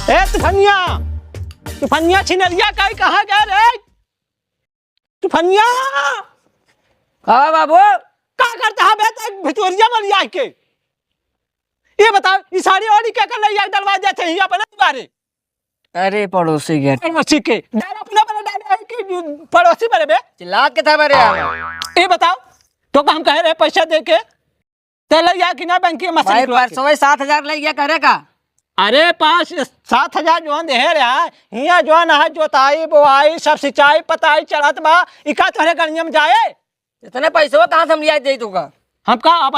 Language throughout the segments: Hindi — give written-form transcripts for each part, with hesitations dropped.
ए तूफानिया छिनरिया कहाँ गए रे? तूफानिया हाँ बाबू क्या करता है बेटा भितोरिया मरिया के? ये बताओ ये साड़ी वाड़ी क्या कर रही डलवा देते हैं अपने बारे? अरे पड़ोसी के पड़ोसी के अपना बना डाले कि पड़ोसी बने बे? चिल्ला के था मेरे ये बताओ तो हम कह रहे पैसा दे के या कि ना बैंक की मशीन 7,000 लग गया करे का। अरे 5-7 जो दे रहा हिया जो है जोताई बोआई सब सिंचाई पताई चढ़त बा इका तोहरे गणिया में जाए इतने पैसे कहाँ से हम लिया दे दूंगा? हमका अब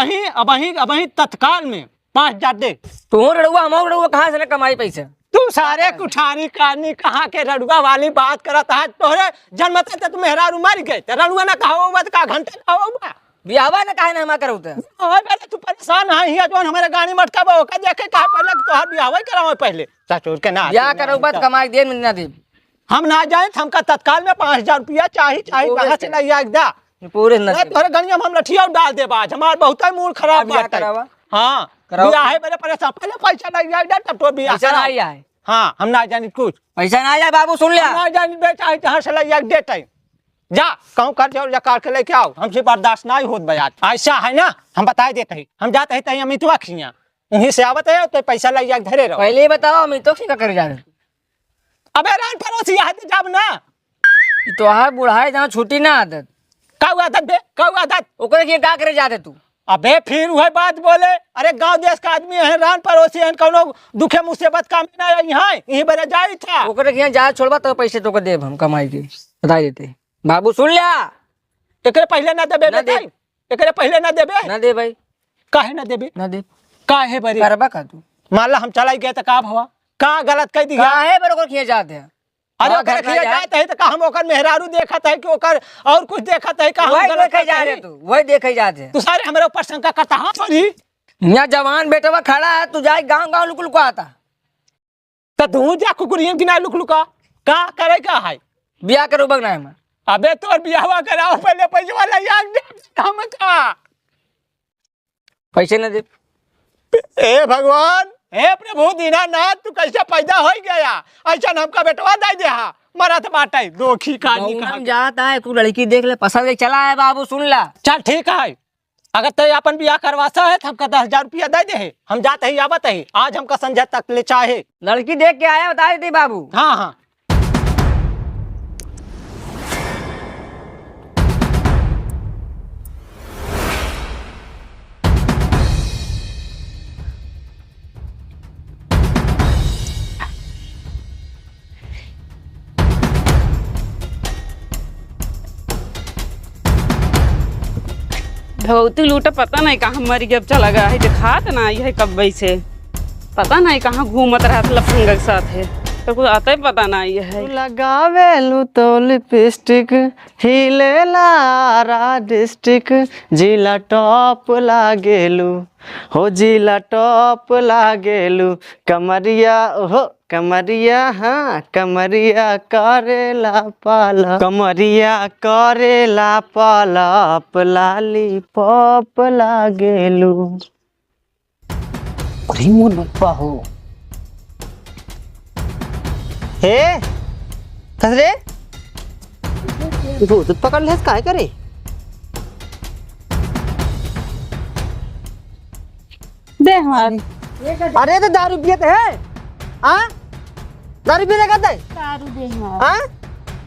ही तत्काल में 5,000 दे। तू रड़ुआ हम रड़ुआ कहाँ से कमाई पैसे? तू सारे कुठारी कानी कहाँ के रड़ुआ वाली बात करत है? तोहरे जन्मते तो तुम मेहरारू मर गए तो रड़ुआ ना कहो का घंटे कहो बियावा ना काहे ना हम करो तू परेशान है हिया जो हमारे गाड़ी मटका बा ओका देखे कहा पहले तोहर बियाह कराओ पहले चोर के ना या करो बात कमाई दे ना दे हम ना जाए हमका तत्काल में 5,000 रुपया चाहिए कहाँ से नहीं आएगा पूरे तोहरे गणिया में हम लठिया डाल दे बाज हमार बहुत मूड खराब बात है। हाँ बियाह है मेरे परेशान पहले पैसा नहीं आएगा तब तो बियाह नहीं आए। हाँ हम ना जानी कुछ पैसा ना आया बाबू सुन लिया ना जानी बेटा जहाँ से लग डेट जा कहूँ कर जाओ या काट के लेके आओ हमसे बर्दाश्त नहीं होत बयाज ऐसा है ना हम बता देते हैं हम जाते हैं तहीं अमितवा खिया वहीं से आवत है तो पैसा लग जाए धरे रहो। पहले ही बताओ अमितो क्या कर जा रहे? अबे रान पड़ोसी आते जब ना तो हां बुढ़ाए जहाँ छुट्टी ना आदत का आदत बे का आदत ओकरे के का करे जाते तू? अबे फिर वह बात बोले अरे गांव देश का आदमी है रान पड़ोसी है कोनो दुखे मुसीबत काम ना यहाँ यहीं बड़े जाई था ओकरे के जा छोड़बा तो पैसे तो दे हम कमाई के बता देते। बाबू सुन लिया एकरे पहले ना देबे ना दे एकरे पहले ना देबे ना दे भाई काहे ना देबे ना दे काहे बरी करबा का तू मान ला हम चलाई गए तो का भवा का गलत कह दी काहे बरोबर खिया जाते हैं? अरे ओकर खिया जाते है तो का हम ओकर मेहरारू देखत है कि ओकर और कुछ देखत है का हम वही गलत देखे जा रहे तू वही देखे जाते हैं। तू सारे हमारे ऊपर शंका करता हां सॉरी यहाँ जवान बेटवा खड़ा है तू जाए गांव लुक लुका आता तो तू जा कुकुरियन की ना लुक लुका का करे का है बियाह करो बगना है। अबे तोर बियाहवा कराओ पहले पैसे वाला याद दे हम का पैसे न दे। ए भगवान हे प्रभु दीनानाथ तू कैसे पैदा हो गया ऐसा हमका बेटवा दे दे हा मरत बाटे दोखी कानी का हम जाता है तू लड़की देख ले पसंद है चला है बाबू सुन ला चल ठीक है अगर तय अपन बियाह करवासा है तो हमका 10,000 रुपया दे दे हम जाते ही आवत है आज हमका संजय तक ले चाहे लड़की देख के आया बता देते बाबू। हाँ हाँ भगवती लूटा पता नहीं कहाँ मर गया चला गया है दिखात ना यह कब से पता नहीं कहाँ घूमत रहा था लफंगा के साथ है तो कुछ आता ही पता ना ये है। लगावेलू तो लिपस्टिक हिले लारा डिस्ट्रिक्ट जिला टॉप लागेलू हो जिला टॉप लागेलू कमरिया ओहो कमरिया हाँ कमरिया करेला पाला कमरिया करेला पालप लाली पॉप लागेलू। अरे मोर बप्पा हो हे कसरे भूत पकड़ ले काय करे दे हमारी अरे तो दारू पियत है हाँ दारू पीने का दे दारू दे हाँ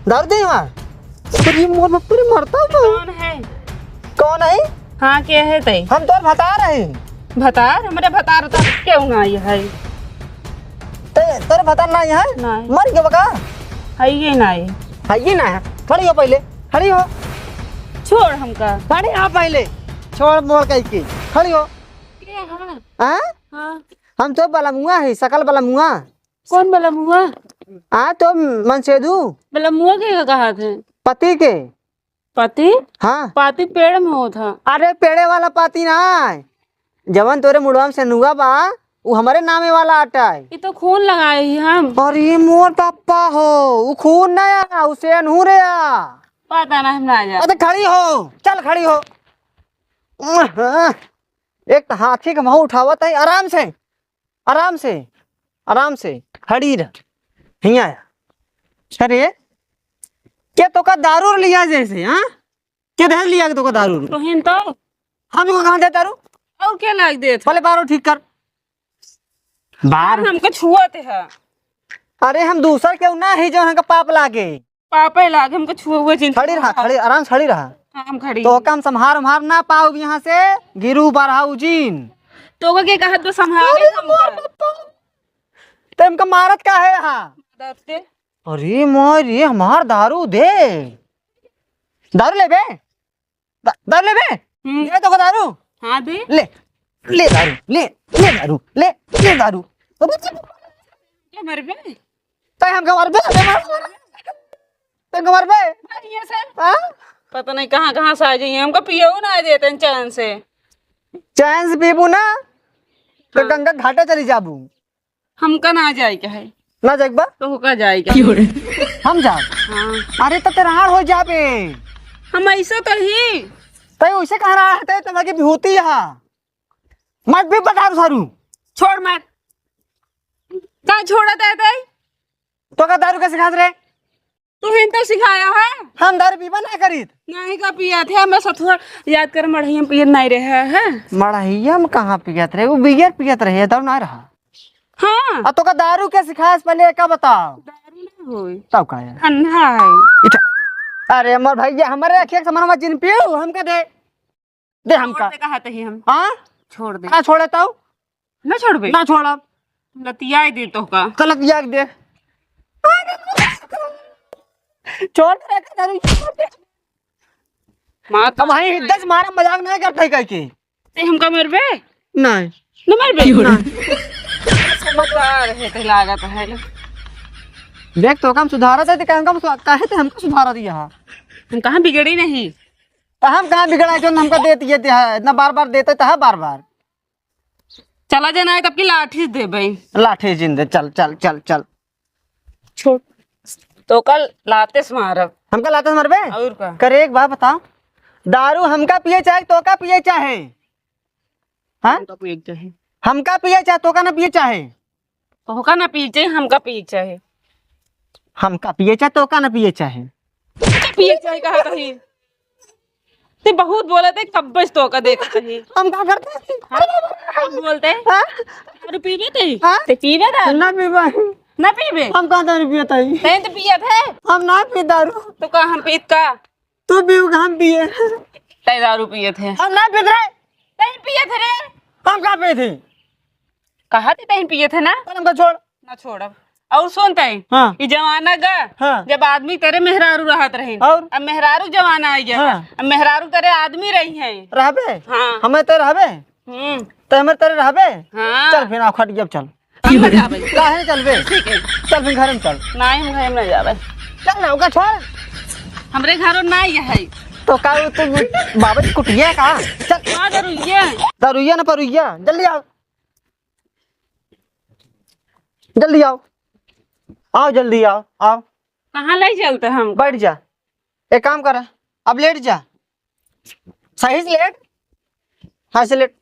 दारू दे वहाँ पूरी मोर में पूरी मरता हूँ। कौन है कौन है? हाँ क्या है तई हम तो बता रहे हैं भतार हमारे भतार तो क्यों ना ये है तेरे बता ना है नहीं मर गया बका है ये ना ये है ये ना है खड़ी हो पहले खड़ी हो छोड़ हमका खड़ी हो पहले छोड़ मोड़ कह के खड़ी हो हाँ हाँ हम तो बलमुआ है सकल बलमुआ कौन वाला मुआ हाँ तो मनसेदू वाला मुआ के कहा थे पति के पति हाँ पाती पेड़ में हो था। अरे पेड़े वाला पाती ना जवन तोरे मुड़वा से नुआ बा वो हमारे नामे वाला आटा है ये तो खून लगाए ही हम और ये मोर पापा हो वो खून ना या उसे अनहूरे आ पता ना हम ना जा अरे खड़ी हो चल खड़ी हो एक हाथी का मुँह उठावत है आराम से आराम से आराम से खड़ी रह हिया अरे क्या तो का दारू लिया जैसे हाँ क्या दे लिया के तो का दारू रोहिन तो हमको कहाँ दे दारू और क्या लाग दे पहले बारो ठीक कर बार हमको छुआ थे है अरे हम दूसर क्यों ना ही जो हमका पाप लागे पापा लाग हमको छुआ हुआ चिंता खड़ी रहा खड़ी आराम से खड़ी रहा हाँ, हम खड़ी तो कम संहार उम्हार ना पाओ यहाँ से गिरू बढ़ाऊ जीन तो के कहत तो संभाले हमका तो हमका मारत का है यहाँ दे अरे मोरी हमार दारू दे दारू ले बे दारू ले बे ये तो दारू हाँ दे ले ले दारू ले ले दारू ले दारू क्या मर बे तय हमका मार बे तय मार बे ये से हां पता नहीं कहाँ कहाँ से आ जाइए हमको पियो ना देते हैं चैन से चैन से पीबू ना तो गंगा घाटे चली जाबू हमका ना जाए क्या है ना जगबा तो होका जाए क्या हम जा हाँ अरे तो तेरा हार हो जाबे हम ऐसा तो ही तय वैसे कह रहा है तुम्हारी विभूति यहाँ मत भी बता सारू छोड़ मत कहाँ छोड़ा था तो का दारू कैसे खात रहे तू हिन तो सिखाया है हम दारू पीबा ना करीत नहीं का पिया थे हमें सथुआ याद कर मढ़िया पिया नहीं रहे है मड़हिया में कहाँ पियत रहे वो बियर पियत रहे दारू ना रहा हाँ तो का दारू के सिखाए पहले का बताओ दारू ना होई तब का है अन्हा है इठा अरे अमर भैया हमारे अखिया के समान जिन पियो हमका दे हमका कहा थे हम हाँ छोड़ दे ना छोड़े तो ना छोड़ बे ना छोड़ा लतिया दे तो का गलत याद दे छोड़ दे दारू छोड़ दे माँ अब वहीं 10 मारा मजाक नहीं करते कह के ते हमका मरबे नहीं न मरबे समझदार है ते लागत है देख तो हम सुधारत है तो काहे ते हमको सुधारा दिया हम कहाँ बिगड़ी नहीं तो हम कहाँ बिगड़ा जो हमको देती है इतना बार बार देते तो है बार बार चला जाना है तब की लाठी दे भाई लाठी जिंदे चल चल चल चल छोड़ तो कल लाते मारब हमका लाते मरबे और का करे एक बात बताओ दारू हमका पिए चाहे तो का पिए चाहे हाँ हमका पिए चाहे हमका पिए चाहे तो का ना पिए चाहे तो का ना पी चाहे हमका पी चाहे हमका पिए चाहे तो का ना पिए चाहे पिए चाहे कहा कहीं ते बहुत बोला थे कब बस तो का देखा कहीं हम क्या करते हम बोलते हाँ? अरे पीबे थे हाँ? ते पीबे था ना पीबा ना पीबे हम कहाँ दारू पिए थे तैन तो पिया थे हम ना पिए दारू तो का हम पीत का तू पीऊ हम पिए तै दारू पिए थे हम ना पिए थे तैन पिए थे रे हम कहाँ पिए थे कहा थे तैन पिए थे ना हमका छोड़ ना छोड़ब और सुनते हाँ ये जमाना गा हाँ। जब आदमी तेरे मेहरारू रहत रहे और? अब मेहरारू जमाना आई गया हाँ। अब मेहरारू तेरे आदमी रही है रहबे हाँ हमें तो रहबे तो हमें तेरे रहबे हाँ चल फिर आप खट जब चल हम ना जाबे काहे नहीं चलबे ठीक है चल फिर घर में चल नहीं हम घर में ना जाबे चल ना ओका छोड़ हमरे घरों नहीं है तो का तू बाबा की कुटिया का चल कहाँ जरूरी दारुइया ना परुइया जल्दी आओ जल्दी आओ जल्दी आओ कहाँ ले चलते हम बैठ जा एक काम कर अब लेट जा सही से लेट हाँ से लेट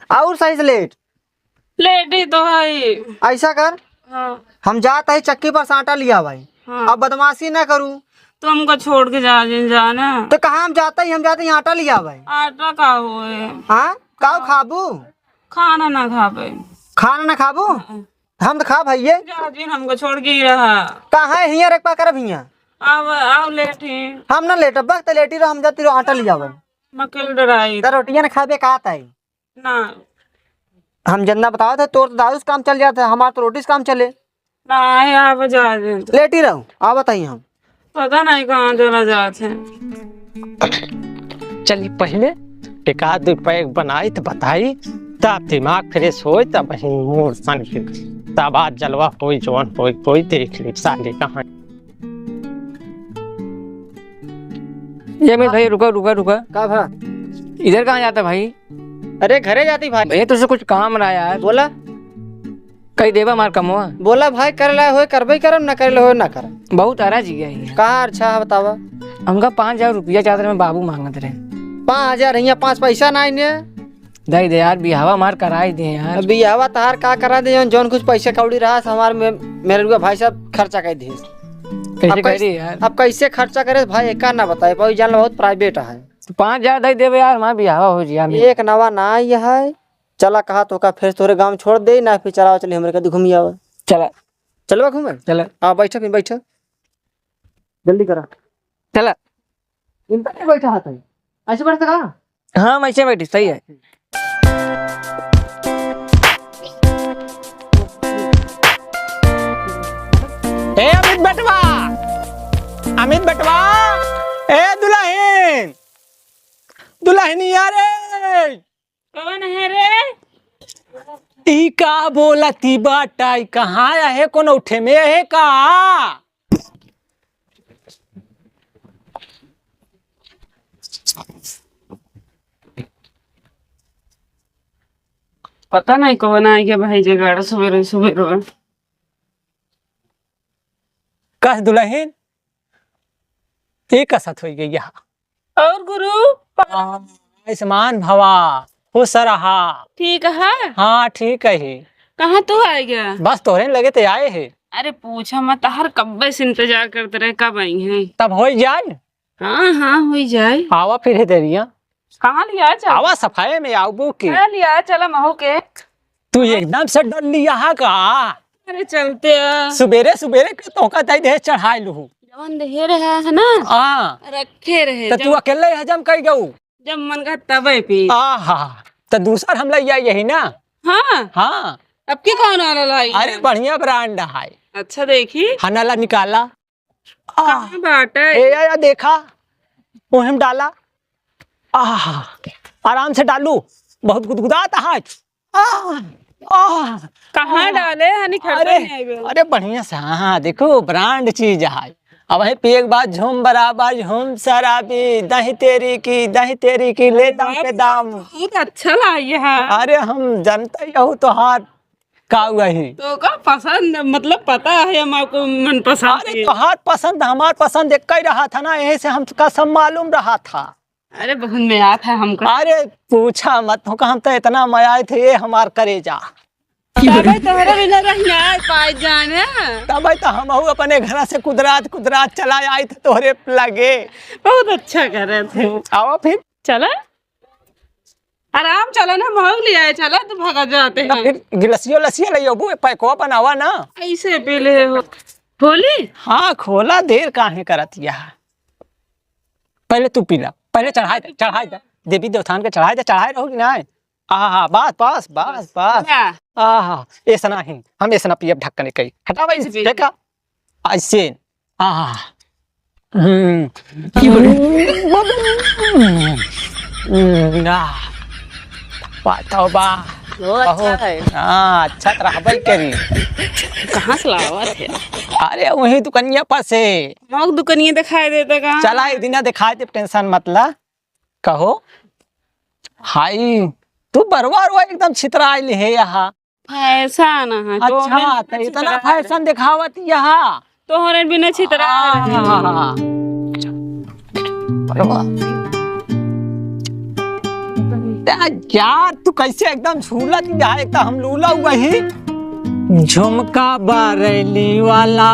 और सही से लेट लेडी तो है ऐसा कर हाँ हम जाते है चक्की पर साटा लिया भाई हाँ। अब बदमाशी ना करूं तो हमको छोड़ के जाना तो कहाँ हम जाते हैं आटा लिया भाई आटा का हुए हाँ काऊ खाबू खाना ना खा पे खाना ना खाबू हम तो खा भैये जाजिन हमको छोड़ के ही रहा कहाँ है हिया रख कर हिया अब आओ लेटी हम ना लेट वक्त लेटी रहो हम जाती रहो आटा लिया भाई मक्खल डराई तो रोटियां ना खाबे का आता है ना हम जितना बताओ थे तो दारू से काम चल जाता है हमारा तो रोटी से काम चले ना आप जाजिन लेटी रहो आ बताइए हम पता नहीं कहाँ चला जाते चलिए पहले एक आध दो पैक बनाई तो बताई तब दिमाग फ्रेश हो तब मूड सन के तब आज जलवा होई जवान होई देख ली साले कहाँ ये मैं भाई रुका रुका रुका का भा इधर कहाँ जाता भाई अरे घरे जाती भाई भैया तुझसे कुछ काम रहा यार बोला कहीं देवा मार कमवा बोला भाई कर ला हो करबे करम ना कर हो ना कर बहुत आरा जी गया है कहा अच्छा है बतावा हमका 5,000 रुपया चादर में बाबू मांगत रहे 5,000 यहाँ 5 पैसा ना इन्हें दे दे यार बिहावा मार कराई दे यार। अभी आवा तार का करा दे जौन कुछ पैसे कौड़ी रहा हमार में मेरे रुआ भाई साहब खर्चा कर दिए। कैसे करी यार? अब कैसे खर्चा करे भाई एक ना बताए भाई जान बहुत प्राइवेट है। 5,000 दे देवे यार, माँ बिहावा हो जिया में। एक नवा ना यह है चला कहा तो का फिर तोरे गांव छोड़ दे ना फिर चला चले हमरे कदी घूमी आवा। चला चलवा घूमे चला आ बैठक नहीं बैठक जल्दी करा। चला। इन पर नहीं बैठा हाथ है ऐसे बैठ सका। हाँ मैं ऐसे बैठी सही है। ए अमित बटवा, अमित बटवा, ए दुल्हन, दुल्हनिया रे, कौन है रे? ई का बोला ती बाटा कहाँ है कौन उठे में है का? पता नहीं कौन आ गया भाई जगाड़ सवेरे सवेरे। कस दुल्हन एक कसत हो गई यहाँ। और गुरु आयुष्मान भवा खुश रहा। ठीक है। हाँ ठीक है। कहाँ तू आ गया? बस तोहरे लगे ते आए है। अरे पूछा मत, हर कब्बे से इंतजार करते रहे कब आई है। तब हो जाए। हाँ हाँ हो जाए। आवा फिर है तेरिया। कहाँ लिया चल? आवा सफाई में आबू की। कहाँ लिया चला महो के? तू एकदम से डर लिया का। अरे चलते आ। सुबेरे सुबेरे के तोका दे दे चढ़ाई लू। जवन दे रहा है ना हाँ रखे रहे। तो तू अकेले हजम कर गऊ। जब मन का तबे पी। आहा तो दूसर हम लग यही ना। हाँ हाँ अब की कौन वाला लाई? अरे बढ़िया ब्रांड है। अच्छा देखी हनाला निकाला। कहाँ बाटा ए या देखा ओहम डाला। आहा आराम से डालू बहुत गुदगुदाता है। कहाँ डाले? हनी खड़े अरे नहीं आए। अरे बढ़िया से हाँ देखो ब्रांड चीज है। अब है पे एक बात झूम बराबर झूम शराबी दही तेरी की ले दाम पे दाम। बहुत अच्छा लाई है। अरे हम जानता ही हूँ तो हाथ का वही तो का पसंद मतलब पता है हमको मन पसंद अरे तो हाथ पसंद हमार पसंद एक ही रहा था ना यही से हमका सब मालूम रहा था। अरे बहुत मजा था हमको। अरे पूछा मत हो हम तो इतना मजा थे ये हमार करेजा। तबे तोहरे बिना रहिया पाए जाने। तब तो हम अपने घर से कुदरात चला आए थे तोहरे लगे। बहुत अच्छा कर रहे थे। आओ फिर चला आराम चला ना महंग लिया है। चला तो भागा जाते तो हैं। फिर गिलसियो लसियो ले अबू पैको बनावा ना। ऐसे पीले हो होली। हाँ खोला देर काहे करत यह। पहले तू पीला पहले चढ़ाई दे देवी देवतान के चढ़ाई रहोगी ना। आहा बस आहा ऐसा नहीं हम ऐसा ना पियब ढक्कन कई हटा भाई देखा ऐसे आहा तौबा अच्छा है। हाँ अच्छा तरह भाई करी। कहाँ से लावा थे? अरे वही दुकनिया पर से मौक दुकनिया दिखाई देता कहाँ? चला एक दिन दिखाई दे टेंशन मतलब कहो। हाई तू बरवार एकदम छितरा आइल है यहाँ। फैशन है। अच्छा तो इतना फैशन दिखावत यहाँ तोहरे बिना छितरा। यार तू कैसे एकदम झूला यहाँ एकदम हम लूला वही झुमका बरेली वाला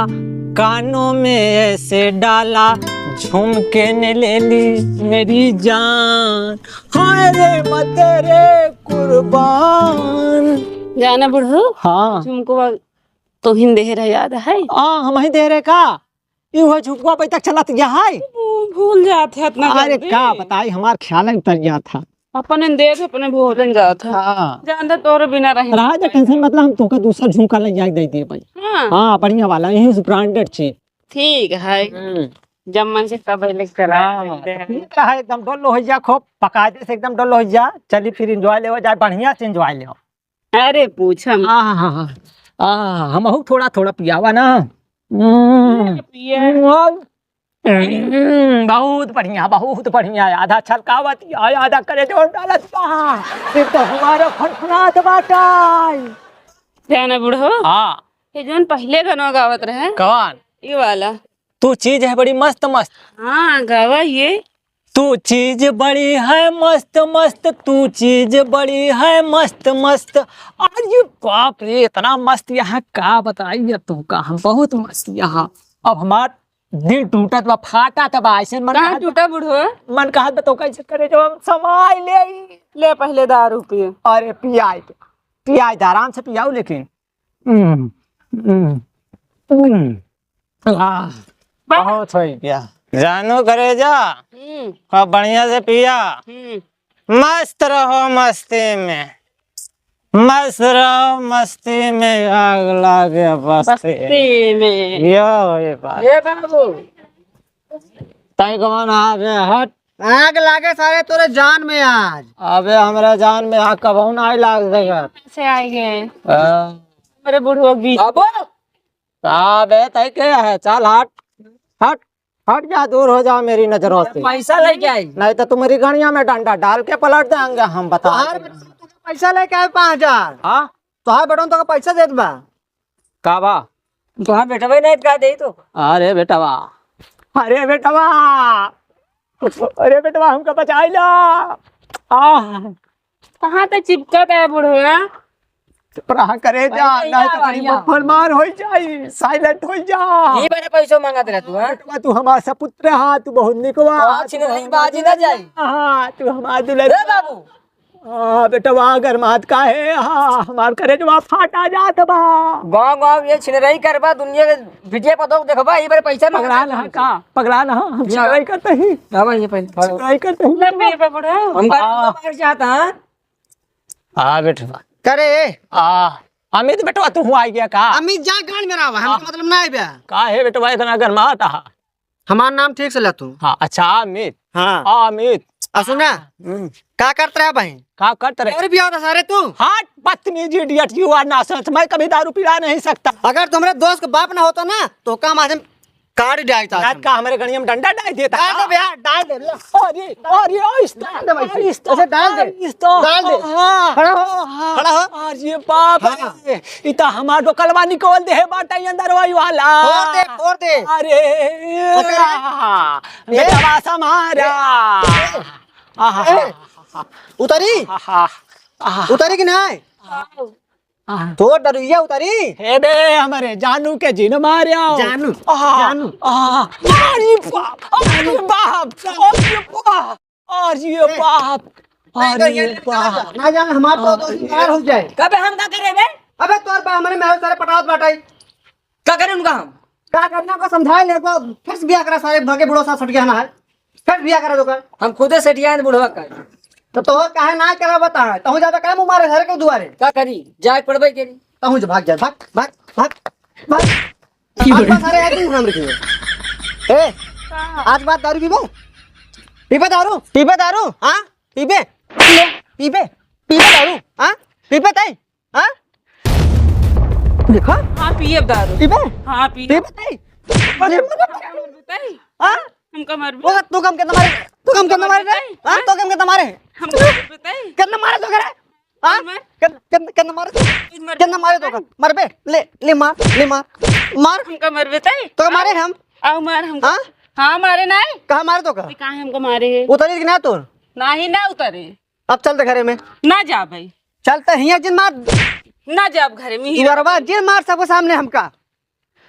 कानों में ऐसे डाला झुमके ने ले ली मेरी जान। हाय रे मत रे कुर्बान। जाना बुढ़ू हाँ तुमको तो हिंदे रह याद है। हम ही दे रहे का यू झुमका पे तक चला यहाँ भूल जाते इतना। अरे क्या बताई हमार ख्याल उतर गया था। अपने देख अपने भोजन जाता। हाँ जानता तोरे बिना रहे। राजा टेंशन मतलब हम तो का दूसरा झुमका ले जाके दे दिए भाई। हाँ हाँ बढ़िया वाला यही ब्रांडेड चीज। ठीक है जब मन से तब लेकर है एकदम डोलो हो जा खूब पकाए से एकदम डोलो हो जा। चलिए फिर एंजॉय ले जाए बढ़िया से एंजॉय ले। अरे पूछा हम थोड़ा थोड़ा पियावा ना। बहुत बढ़िया आधा छलकावत आधा करे जोर डालत फिर तो हमारा फनफनात बाटा। जाना बुढ़ो हाँ ये जोन पहले गाना गावत रहे कौन ये वाला तू चीज है बड़ी मस्त मस्त। हाँ गावा ये तू चीज बड़ी है मस्त मस्त, तू चीज बड़ी है मस्त मस्त। अरे बाप रे, इतना मस्त यहाँ का बताइए तुमका, हम बहुत मस्त यहाँ। अब हमार दिल टूटत बा, फाटत बा, ऐसे मन कहाँ टूटा बुढ़ो? मन कहत बा तो कैसे करे जो हम समाय ले। ले पहले दारू पिए। अरे पियाई आराम से पियाओ लेकिन। बहुत हो गया जानू करे जा। अब बढ़िया से पिया, मस्त रहो मस्ती में, मस्त रहो मस्ती में, आग लागे बस्ती में। यो ये बात। ए बाबू, तई कौन आगे हट। आग लागे सारे तोरे जान में आज। अबे हमरा जान में आग कबहू ना लाग देगा। से आएंगे अरे बुढ़ो बीच। बाबू अबे तई क्या है, चल हट हट हट जा, दूर हो जा मेरी नजरों से। पैसा लेके आई। नहीं तो तुम्हारी गड़िया में डंडा डाल के पलट देंगे हम, बता। पैसा लेके आए 5000। हाँ तोहार बेटन तो पैसा देत बा। का बा? तो हाँ बेटा भाई नहीं का दे तो। अरे बेटवा, अरे बेटवा, अरे बेटवा हमको बचाई लो। कहाँ तक चिपकत है बुढ़ो? रहा करे जा, नहीं तो कहीं मुसलमान हो जाई, साइलेंट हो जा। ये बड़े पैसों मांगा तेरा तू। हाँ बेटवा तू हमारा सपुत्र हा, तू बहुत निकवा। नहीं बाजी ना जाई। हाँ तू हमारा दुल्हन। रे बाबू हाँ बेटवा, अगर मात का है, हाँ हमार करे जो फाटा जात बा। गाँव गाँव ये छिनरई करबा, दुनिया के वीडियो पर तो देखबा, ये बड़े पैसा पगला ना का, पगला ना, हम चिड़ाई करते ही, बाबा ये पहले चिड़ाई करते ही। ले पे बुढ़ो। हम मार चाहता। हाँ हाँ बेटवा। करे अमित बेटवा तू हुआ गया का? अमित जा गान में रहा, हमको मतलब ना है। का है बेटवा इतना गरमाता? हमार नाम ठीक से ले तू। हाँ अच्छा अमित। हाँ अमित सुना का करता है भाई? का करते रहे? और भी होता सारे तू। हाँ बदतमीज इडियट, यू आर नॉनसेंस। मैं कभी दारू पिला नहीं सकता। अगर तुम्हारे दोस्त का बाप ना होता ना तो का माध्यम काट डालता। रात का हमारे गणिया में डंडा डाल देता। डाल दे भैया, डाल दे। अरे अरे डाल दे भाई, ऐसे डाल दे, डाल दे। हाँ खड़ा हो, खड़ा हो। अरे बाप रे, इता हमार तो कलवा निकल दे है बाटा अंदर वायु वाला। फोड़ दे, फोड़ दे। अरे बेटा समारा। उतरी उतरी कि नहीं? तो डरिया उतरी। हे बे हमारे जानू के जिन मारे जानू, जानू। अरे बाप, अरे बाप, अरे बाप, अरे बाप, अरे बाप। ना जाने हमारा तो मार हो जाए। कबे हम का करे बे? अबे तोर बा हमारे महल सारे पटावत बाटाई। का करे उनका हम? का करना को समझाए ले को, फिर बियाह करा सारे भगे बुढ़ो साथ सट गया ना है। फिर बियाह करा दोकर। हम खुदे सेठिया बुढ़वा का। तो काहे ना करा बता। तहु ज्यादा काम मारे घर के दुआरे। का करी जाए पड़बे के नी। तहु जो भाग जा, भाग भाग भाग भाग। आज बात सारे आदमी हम रखेंगे। ए आज बात दारू पीबे? पीबे दारू? पीबे दारू? हां पीबे? ले पीबे? पीबे दारू? हां पीबे तई? हां देखो हाँ पिए दारू। पीबे? हाँ पिए। पीबे तई? अरे बताई हां हमका मर वो तू कम के मारे, तू कम के मारे रे। हां तो कम के मारे, हमका बताई कितना मारे तो करे? हां कितना मारे, कितना मारे तो कर मार बे। ले ले मार, ले मार मार। हमका मर बताई तो मारे हम। आओ मार हमका। हाँ? हाँ मारे नहीं। कहाँ मारे तो कर? कहाँ हमको मारे है? उतरी कि ना तोर? नहीं ना उतरे। अब चलते घरे में। ना जा भाई, चलते हिया जिन मार, ना जाब घरे में ही। दुआरवा जिन मार सबके सामने हमका।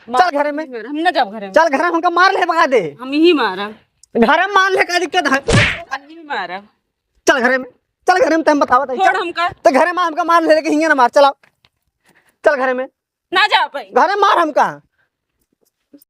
चल घरे में, हम ना जाब घरे में। चल घर में हमका मार ले भगा दे। हम ही मारा, घर में मार ले का दिक्कत है? हम ही मारा। चल घरे में, चल घरे में। तुम बताओ छोड़ हमका। तो घरे में हमका मार ले के हिया ना मार। चलाओ चल घरे में, ना जा भाई। घरे मार हमका।